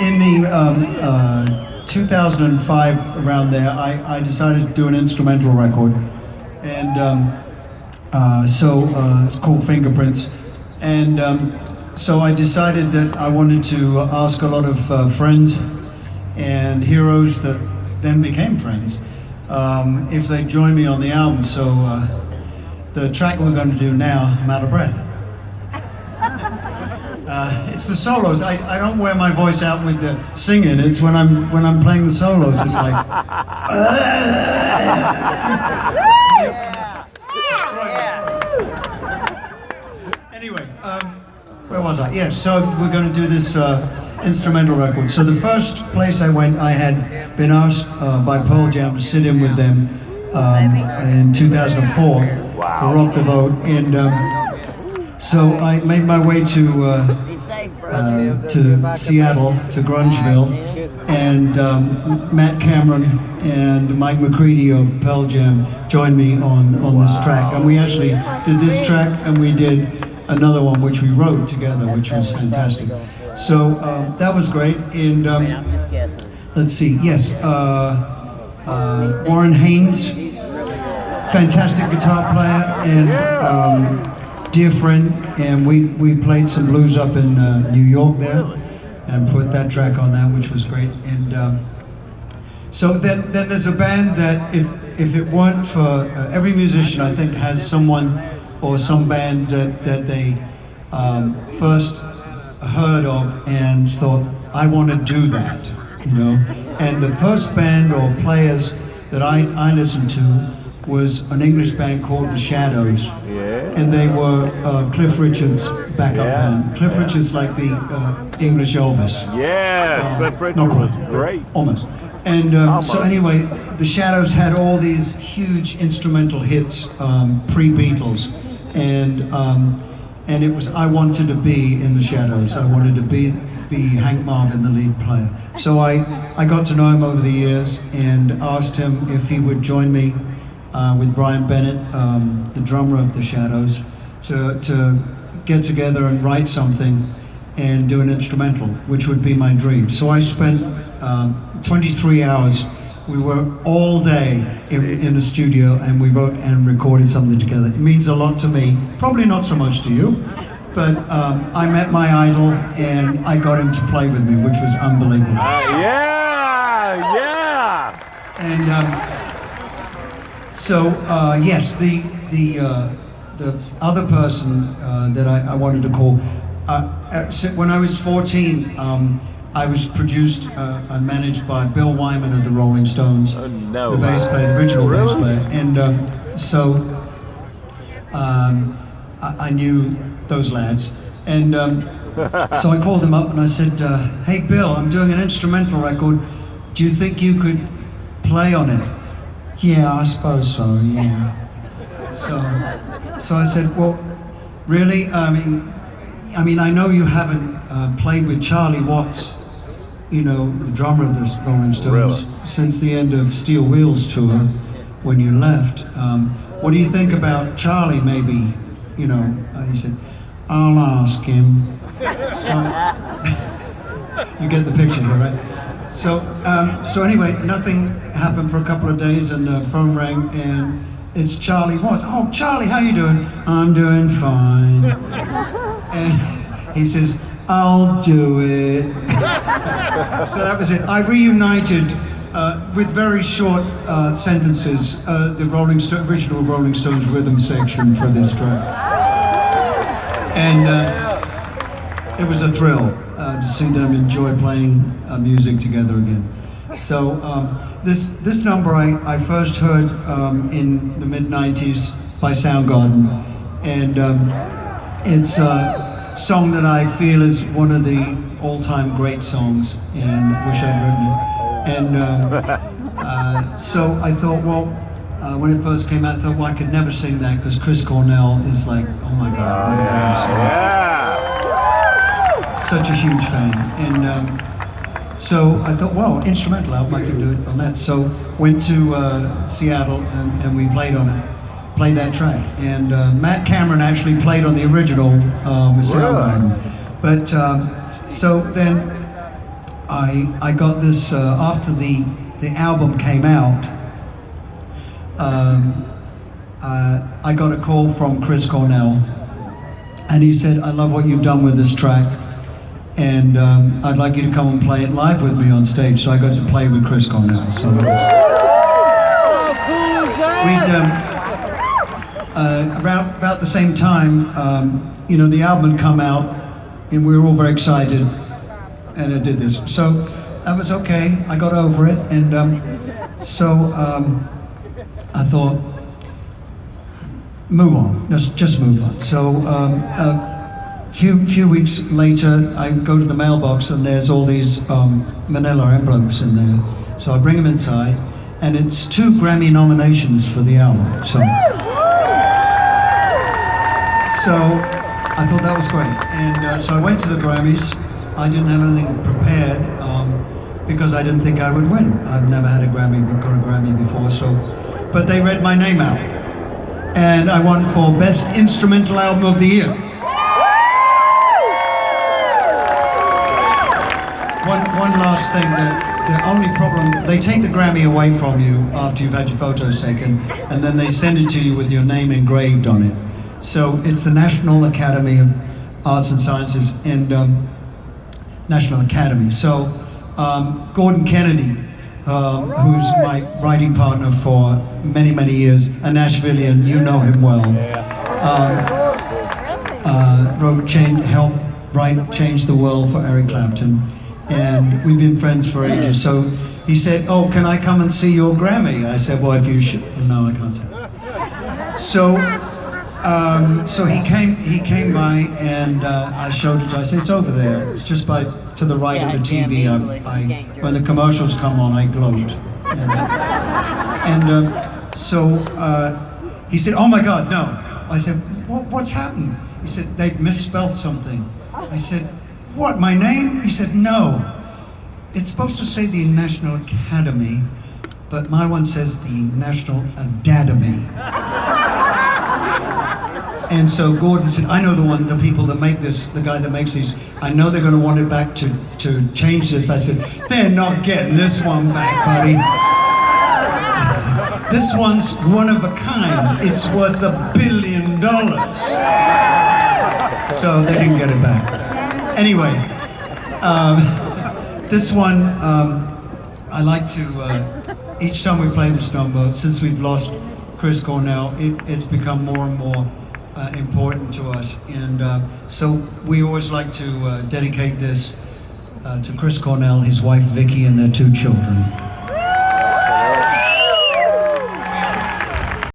in the 2005, around there, I decided to do an instrumental record, and so it's called Fingerprints, and so I decided that I wanted to ask a lot of friends and heroes that then became friends if they'd join me on the album. So the track we're going to do now, I'm out of breath. It's the solos. I don't wear my voice out with the singing. It's when I'm playing the solos. It's like. Anyway, where was I? Yes. So we're going to do this instrumental record. So the first place I went, I had been asked by Pearl Jam to sit in with them in 2004 for Rock the Vote, and. So I made my way to Seattle, to Grungeville, and Matt Cameron and Mike McCready of Pearl Jam joined me on this track. And we actually did this track, and we did another one which we wrote together, which was fantastic. So that was great. And let's see, yes, Warren Haynes, fantastic guitar player, and dear friend, and we played some blues up in New York there, and put that track on that, which was great. And so then there's a band that if it weren't for every musician, I think, has someone or some band that they first heard of and thought, I want to do that, you know. And the first band or players that I listened to was an English band called The Shadows, and they were Cliff Richard's backup band. Cliff Richard's like the English Elvis. Cliff Richard was great. Almost. And so anyway, The Shadows had all these huge instrumental hits pre-Beatles, and it was, I wanted to be in The Shadows. I wanted to be Hank Marvin, the lead player. So I got to know him over the years and asked him if he would join me with Brian Bennett, the drummer of The Shadows, to get together and write something and do an instrumental, which would be my dream. So I spent 23 hours, we worked all day in the studio, and we wrote and recorded something together. It means a lot to me, probably not so much to you, but I met my idol and I got him to play with me, which was unbelievable. And so yes, the other person that I wanted to call, when I was 14, I was produced and managed by Bill Wyman of the Rolling Stones, the bass player, the original bass player, and so I knew those lads, and so I called them up and I said, "Hey Bill, I'm doing an instrumental record. Do you think you could play on it?" "Yeah, I suppose so, yeah." So I said, "Well, really? I mean, I know you haven't played with Charlie Watts, you know, the drummer of the Rolling Stones, since the end of Steel Wheels tour when you left. What do you think about Charlie, maybe, you know?" He said, "I'll ask him." So you get the picture here, right? So anyway, nothing happened for a couple of days, and the phone rang, and it's Charlie Watts. "Oh, Charlie, how you doing?" "I'm doing fine." And he says, "I'll do it." So that was it. I reunited with very short sentences the original Rolling Stones rhythm section for this track, and it was a thrill to see them enjoy playing music together again. So this number I first heard in the mid-90s by Soundgarden, and it's a song that I feel is one of the all-time great songs, and wish I'd written it. And so I thought, well, when it first came out, I thought, well, I could never sing that because Chris Cornell is like, oh my God, what a great song. Such a huge fan. And so I thought, well, instrumental album, I could do it on that. So went to Seattle and we played on it, played that track. And Matt Cameron actually played on the original with Soundgarden. But so then I got this after the album came out. I got a call from Chris Cornell, and he said, "I love what you've done with this track, and I'd like you to come and play it live with me on stage." So I got to play with Chris Cornell. So that was. About the same time, the album had come out, and we were all very excited, and I did this. So that was okay. I got over it, and I thought, move on. Just move on. So a few weeks later, I go to the mailbox, and there's all these manila envelopes in there. So I bring them inside, and it's 2 Grammy nominations for the album. So I thought that was great, and so I went to the Grammys. I didn't have anything prepared because I didn't think I would win. I've never had got a Grammy before, but they read my name out, and I won for Best Instrumental Album of the Year. One last thing, the only problem, they take the Grammy away from you after you've had your photos taken, and then they send it to you with your name engraved on it. So it's the National Academy of Arts and Sciences and National Academy. So Gordon Kennedy, who's my writing partner for many, many years, a Nashvilleian, you know him well, helped write Change the World for Eric Clapton, and we've been friends for ages. So he said, "Oh, can I come and see your Grammy?" I said, "Well, if you should." No, I can't say that. So he came by, and I showed it. I said, "It's over there. It's just to the right of the TV." When the commercials come on, I gloat. So he said, "Oh my God, no!" I said, "What's happened?" He said, "They've misspelled something." I said, "What? My name?" He said, "No. It's supposed to say the National Academy, but my one says the National Adademy." And so Gordon said, "I know the people that make this, the guy that makes these, I know they're going to want it back to change this." I said, "They're not getting this one back, buddy. This one's one of a kind. It's worth $1 billion. So they didn't get it back. Anyway, this one, I like to, each time we play this number, since we've lost Chris Cornell, it's become more and more important to us, and so we always like to dedicate this to Chris Cornell, his wife Vicky, and their 2 children.